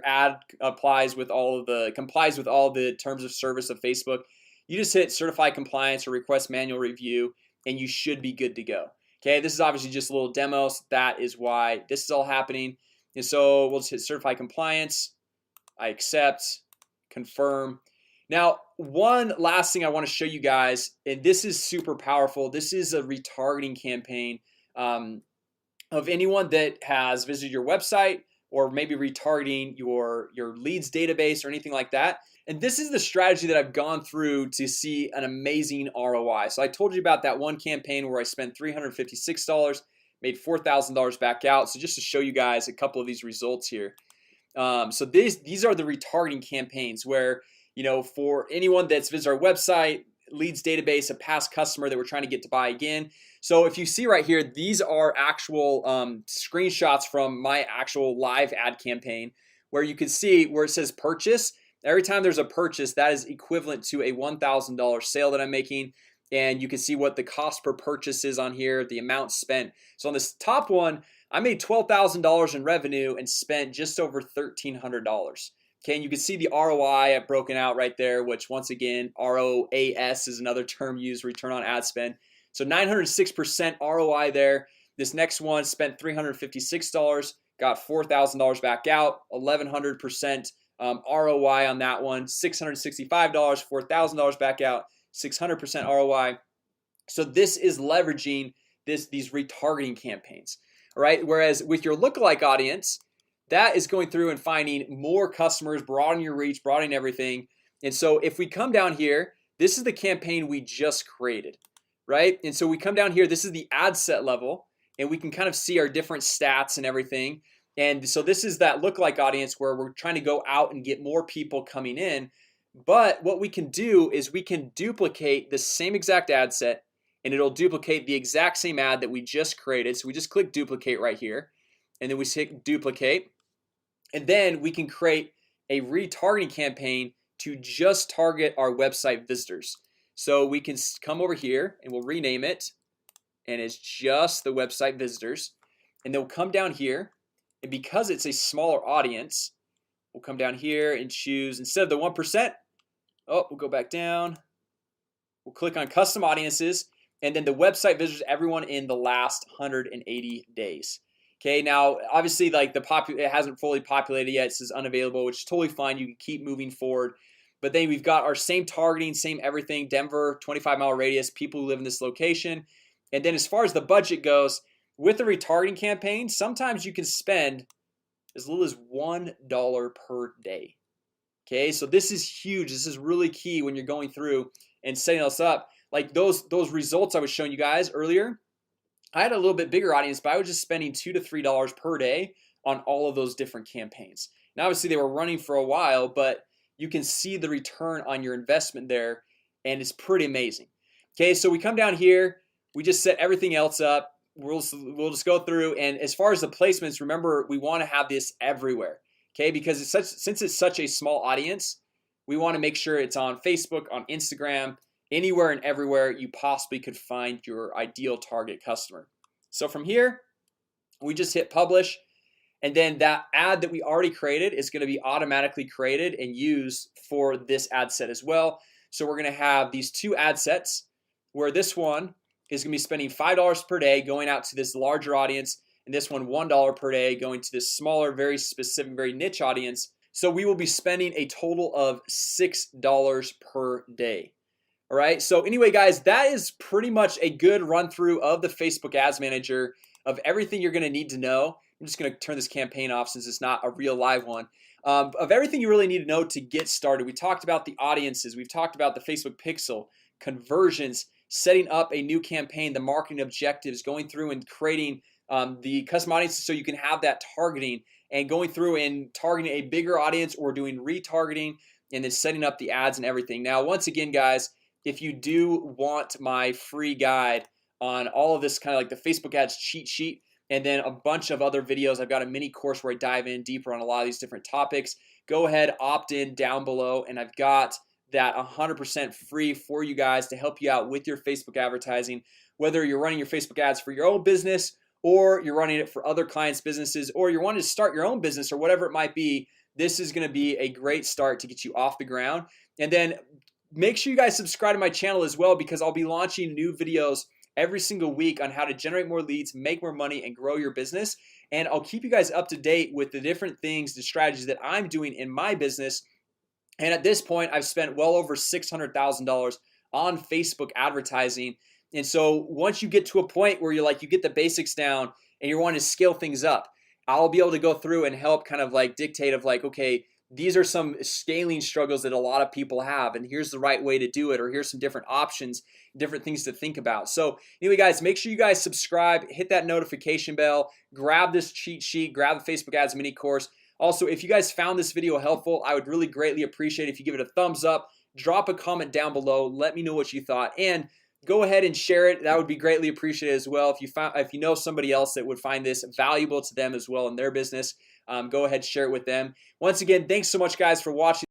ad complies with all the terms of service of Facebook, you just hit certify compliance or request manual review and you should be good to go. Okay, this is obviously just a little demo, so that is why this is all happening. And so we'll just hit certify compliance. I accept, confirm. Now, one last thing I want to show you guys, and this is super powerful. This is a retargeting campaign of anyone that has visited your website or maybe retargeting your leads database or anything like that. And this is the strategy that I've gone through to see an amazing ROI. So I told you about that one campaign where I spent $356, made $4,000 back out. So just to show you guys a couple of these results here. So these are the retargeting campaigns where, you know, for anyone that's visited our website, leads database, a past customer that we're trying to get to buy again. So if you see right here, these are actual screenshots from my actual live ad campaign where you can see where it says purchase. Every time there's a purchase, that is equivalent to a $1,000 sale that I'm making. And you can see what the cost per purchase is on here, the amount spent. So on this top one, I made $12,000 in revenue and spent just over $1,300. Okay, and you can see the ROI I've broken out right there, which once again, ROAS is another term used, return on ad spend. So 906% ROI there. This next one spent $356, got $4,000 back out, 1,100% ROI on that one, $665, $4,000 back out, 600% ROI. So this is leveraging these retargeting campaigns. All right, whereas with your lookalike audience, that is going through and finding more customers, broadening your reach, broadening everything. And so if we come down here, this is the campaign we just created, right? And so we come down here, this is the ad set level, and we can kind of see our different stats and everything. And so this is that lookalike audience where we're trying to go out and get more people coming in. But what we can do is we can duplicate the same exact ad set, and it'll duplicate the exact same ad that we just created. So we just click duplicate right here, and then we hit duplicate, and then we can create a retargeting campaign to just target our website visitors. So we can come over here and we'll rename it, and it's just the website visitors. And they'll come down here, and because it's a smaller audience, we'll come down here and choose, instead of the 1%, we'll go back down, we'll click on custom audiences, and then the website visitors, everyone in the last 180 days. Okay, now obviously like it hasn't fully populated yet. It says unavailable, which is totally fine. You can keep moving forward. But then we've got our same targeting, same everything, Denver, 25-mile radius, people who live in this location. And then as far as the budget goes, with the retargeting campaign, sometimes you can spend as little as $1 per day. Okay, so this is huge. This is really key when you're going through and setting us up. Like those results I was showing you guys earlier, I had a little bit bigger audience, but I was just spending $2 to $3 per day on all of those different campaigns. Now obviously they were running for a while, but you can see the return on your investment there, and it's pretty amazing. Okay, so we come down here, we just set everything else up. We'll just go through, and as far as the placements, remember we want to have this everywhere. Okay, because since it's such a small audience, we want to make sure it's on Facebook, on Instagram, anywhere and everywhere you possibly could find your ideal target customer. So from here, we just hit publish, and then that ad that we already created is going to be automatically created and used for this ad set as well. So we're going to have these two ad sets where this one is going to be spending $5 per day going out to this larger audience, and this one $1 per day, going to this smaller, very specific, very niche audience. So we will be spending a total of $6 per day. All right, so anyway guys, that is pretty much a good run through of the Facebook Ads Manager, of everything you're gonna need to know. I'm just gonna turn this campaign off since it's not a real live one. Of everything you really need to know to get started. We talked about the audiences, we've talked about the Facebook Pixel, conversions, setting up a new campaign, the marketing objectives, going through and creating the custom audiences so you can have that targeting, and going through and targeting a bigger audience or doing retargeting, and then setting up the ads and everything. Now once again guys, if you do want my free guide on all of this, kind of like the Facebook ads cheat sheet, and then a bunch of other videos, I've got a mini course where I dive in deeper on a lot of these different topics. Go ahead, opt in down below, and I've got that 100% free for you guys to help you out with your Facebook advertising, whether you're running your Facebook ads for your own business, or you're running it for other clients' businesses, or you're wanting to start your own business, or whatever it might be. This is going to be a great start to get you off the ground. And then make sure you guys subscribe to my channel as well, because I'll be launching new videos every single week on how to generate more leads, make more money, and grow your business. And I'll keep you guys up to date with the different things, the strategies that I'm doing in my business. And at this point, I've spent well over $600,000 on Facebook advertising. And so once you get to a point where you get the basics down and you're wanting to scale things up, I'll be able to go through and help kind of like dictate of like, okay, these are some scaling struggles that a lot of people have, and here's the right way to do it, or here's some different options, different things to think about. So anyway guys, make sure you guys subscribe, hit that notification bell, grab this cheat sheet, grab the Facebook ads mini course. Also, if you guys found this video helpful, I would really greatly appreciate it if you give it a thumbs up, drop a comment down below, let me know what you thought, and go ahead and share it. That would be greatly appreciated as well. If you know somebody else that would find this valuable to them as well in their business, go ahead, share it with them. Once again, thanks so much guys for watching.